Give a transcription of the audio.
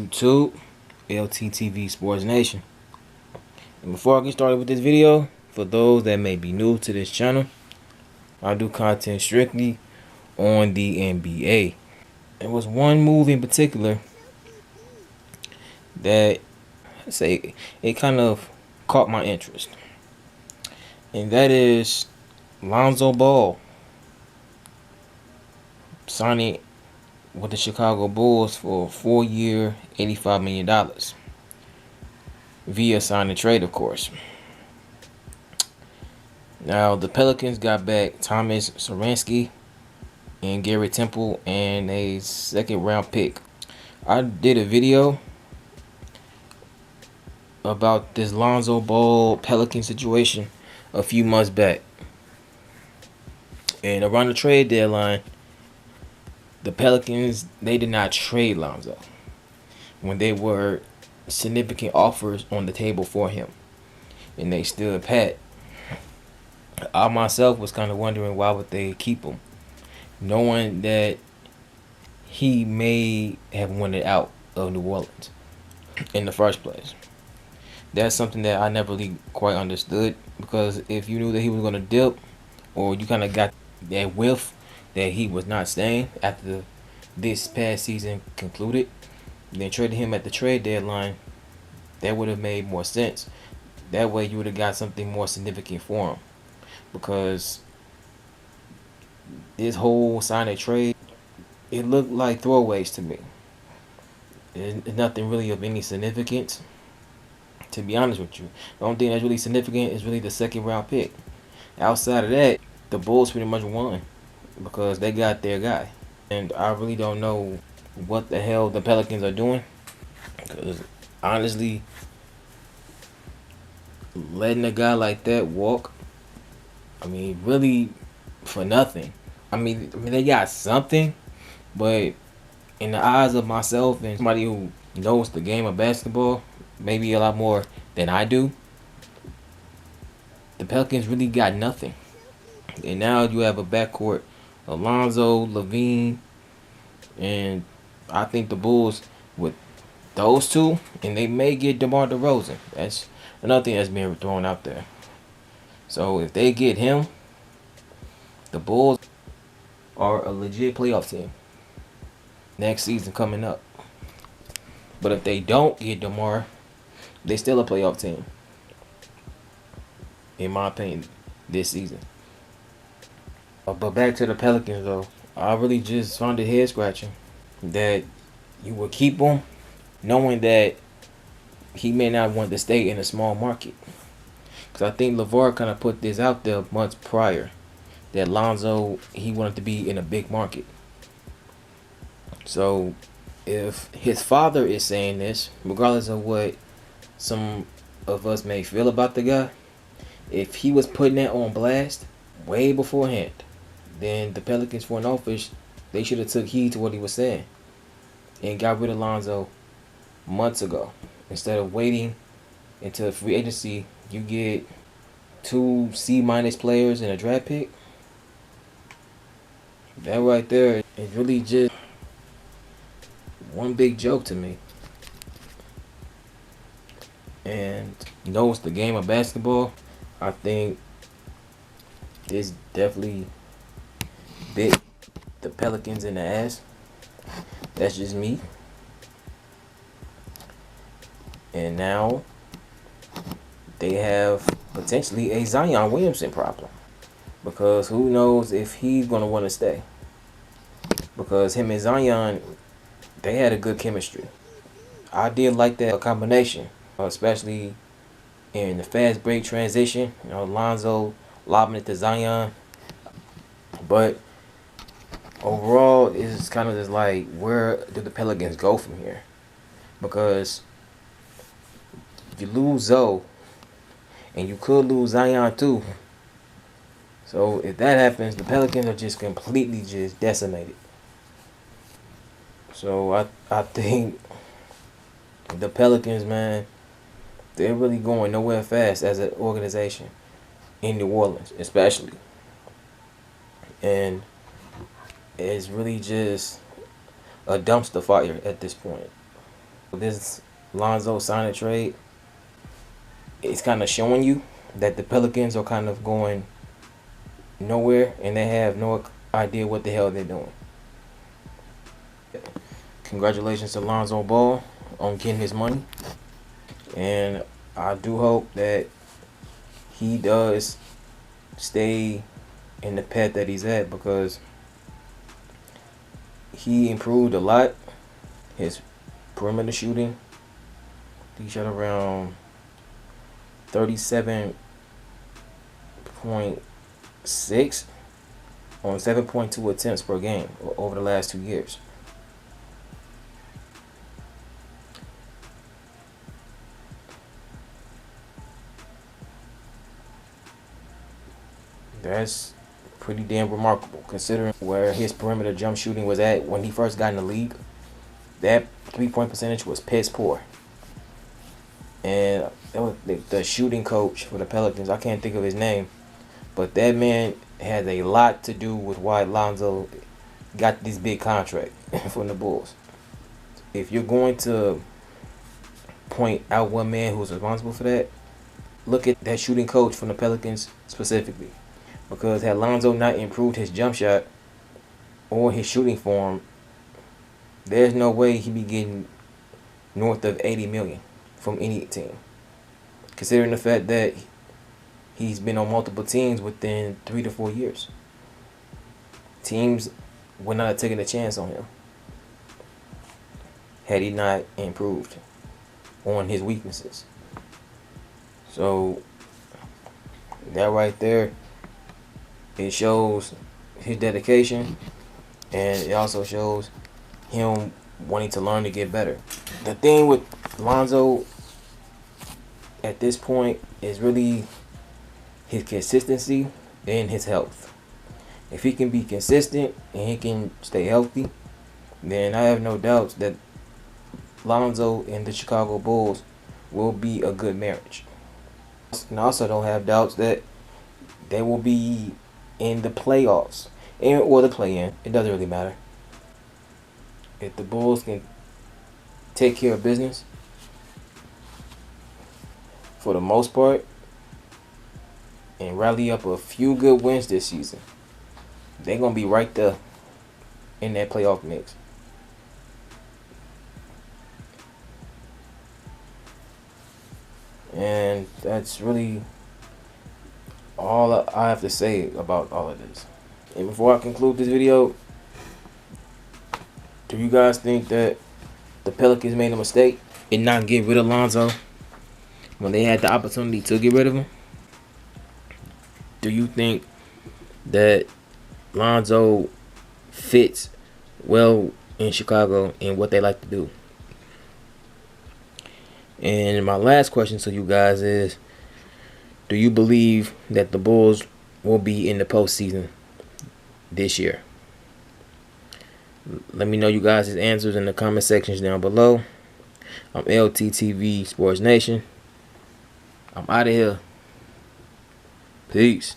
YouTube, LTtvSportsNation. And before I get started with this video, for those that may be new to this channel, I do content strictly on the NBA. There was one move in particular that it kind of caught my interest, and that is Lonzo Ball signing with the Chicago Bulls for a 4-year, $85 million via sign and trade, of course. Now, the Pelicans got back Thomas Saransky and Gary Temple and a second-round pick. I did a video about this Lonzo Ball Pelican situation a few months back. And around the trade deadline, the Pelicans, they did not trade Lonzo when there were significant offers on the table for him, and they stood pat. I myself was kind of wondering why would they keep him, knowing that he may have wanted out of New Orleans in the first place. That's something that I never really quite understood, because if you knew that he was going to dip, or you kind of got that whiff that he was not staying after this past season concluded, then traded him at the trade deadline, that would have made more sense. That way you would have got something more significant for him, because this whole sign and trade, it looked like throwaways to me. It's nothing really of any significance, to be honest with you. The only thing that's really significant is really the second round pick. Outside of that, the Bulls pretty much won because they got their guy. And I really don't know what the hell the Pelicans are doing, because honestly, letting a guy like that walk, I mean, really for nothing. I mean they got something, but in the eyes of myself and somebody who knows the game of basketball maybe a lot more than I do, the Pelicans really got nothing. And now you have a backcourt, Lonzo, Levine, and I think the Bulls with those two, and they may get DeMar DeRozan. That's another thing that's being thrown out there. So if they get him, the Bulls are a legit playoff team next season coming up. But if they don't get DeMar, they still a playoff team, in my opinion, this season. But back to the Pelicans, though. I really just found it head scratching that you would keep him, knowing that he may not want to stay in a small market. Because I think LeVar kind of put this out there months prior, that Lonzo, he wanted to be in a big market. So if his father is saying this, regardless of what some of us may feel about the guy, if he was putting that on blast way beforehand, then the Pelicans front office, they should have took heed to what he was saying and got rid of Lonzo months ago. Instead of waiting until free agency, you get 2 C- players and a draft pick. That right there is really just one big joke to me. And knows the game of basketball, I think this definitely bit the Pelicans in the ass. That's just me. And now they have potentially a Zion Williamson problem, because who knows if he's going to want to stay. Because him and Zion, they had a good chemistry. I did like that combination, especially in the fast break transition. You know, Lonzo lobbing it to Zion. But overall, it's kind of just like, where do the Pelicans go from here? Because if you lose Zoe, and you could lose Zion too. So if that happens, the Pelicans are just completely just decimated. So I think the Pelicans, man, they're really going nowhere fast as an organization in New Orleans, especially. And it's really just a dumpster fire at this point. This Lonzo sign and trade, it's kind of showing you that the Pelicans are kind of going nowhere and they have no idea what the hell they're doing. Congratulations to Lonzo Ball on getting his money, and I do hope that he does stay in the path that he's at, because he improved a lot. His perimeter shooting, he shot around 37.6 on 7.2 attempts per game over the last 2 years. That's pretty damn remarkable considering where his perimeter jump shooting was at when he first got in the league. That 3-point percentage was piss poor. And that was the shooting coach for the Pelicans, I can't think of his name, but that man has a lot to do with why Lonzo got this big contract from the Bulls. If you're going to point out one man who's responsible for that, look at that shooting coach from the Pelicans specifically. Because had Lonzo not improved his jump shot or his shooting form, there's no way he'd be getting north of $80 million from any team. Considering the fact that he's been on multiple teams within 3 to 4 years. Teams would not have taken a chance on him had he not improved on his weaknesses. So that right there, it shows his dedication, and it also shows him wanting to learn to get better. The thing with Lonzo at this point is really his consistency and his health. If he can be consistent and he can stay healthy, then I have no doubts that Lonzo and the Chicago Bulls will be a good marriage. And I also don't have doubts that they will be in the playoffs or the play-in. It doesn't really matter. If the Bulls can take care of business for the most part and rally up a few good wins this season, they're going to be right there in that playoff mix. And that's really all I have to say about all of this. And before I conclude this video, do you guys think that the Pelicans made a mistake in not getting rid of Lonzo when they had the opportunity to get rid of him? Do you think that Lonzo fits well in Chicago and what they like to do? And my last question to you guys is, do you believe that the Bulls will be in the postseason this year? Let me know you guys' answers in the comment sections down below. I'm LTtvSportsNation. I'm out of here. Peace.